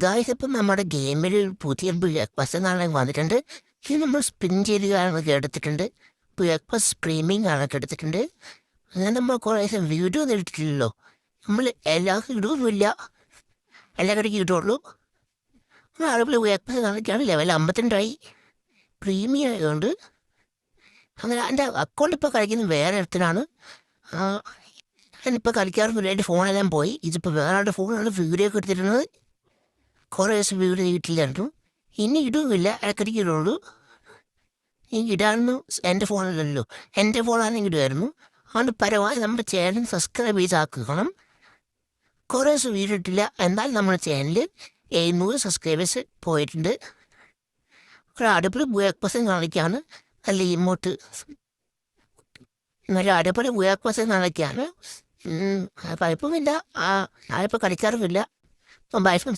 Guys ഇപ്പം നമ്മുടെ ഗെയിമിൽ പുതിയ ബ്രേക്ക്ഫാസ്റ്റ് നാളെ വന്നിട്ടുണ്ട്. ഇത് നമ്മൾ സ്പിൻ ചെയ്യുകയാണ് എടുത്തിട്ടുണ്ട്. ബ്രേക്ക്ഫാസ്റ്റ് സ്ട്രീമിംഗ് ആണ് എടുത്തിട്ടുണ്ട്. അങ്ങനെ നമ്മൾ കുറേ ദിവസം വീഡിയോ ഒന്നും ഇട്ടിട്ടില്ലല്ലോ. നമ്മൾ എല്ലാ ഇടുകയുമില്ല, എല്ലാ കടയ്ക്കും ഇടുള്ളൂ. ആളുകൾ ബ്രേക്ക്ഫാസ്റ്റ് കാണിക്കാണ് ലെവൽ 52 പ്രീമിയം ആയതുകൊണ്ട്. അങ്ങനെ എൻ്റെ അക്കൗണ്ട് ഇപ്പോൾ കളിക്കുന്നത് വേറെ ഇടത്തിലാണ്. ഞാനിപ്പോൾ കളിക്കാറൊന്നുമില്ല, എൻ്റെ ഫോണെല്ലാം പോയി. ഇതിപ്പോൾ വേറെ ആളുടെ ഫോണാണ് വീഡിയോ ഒക്കെ എടുത്തിരുന്നത്. കുറേ ദിവസം വീഡിയോ ഇട്ടില്ലായിരുന്നു. ഇനി ഇടുകയില്ല, ഇടയ്ക്കിടയ്ക്ക് ഇടുള്ളൂ. ഈ ഇടാനൊന്നും എൻ്റെ ഫോണിലല്ലോ, എൻ്റെ ഫോണാണെങ്കിൽ ഇടുമായിരുന്നു. അതുകൊണ്ട് പരമായി നമ്മുടെ ചാനൽ സബ്സ്ക്രൈബ് ചെയ്താക്കണം. കുറേ ദിവസം വീഡിയോ ഇട്ടില്ല, എന്നാൽ നമ്മുടെ ചാനൽ 700 സബ്സ്ക്രൈബേഴ്സ് പോയിട്ടുണ്ട്. ഒരു അടുപ്പിൽ ബ്രേക്ക്ഫാസ്റ്റ് കാണിക്കാണ്, നല്ല ഇമോട്ട് നല്ല അടുപ്പിൽ ബ്രേക്ക്ഫാസ്റ്റ് കാണിക്കാണ്. കുഴപ്പമില്ല. ഞാനിപ്പോൾ കളിക്കാറുമില്ല. Bye friends.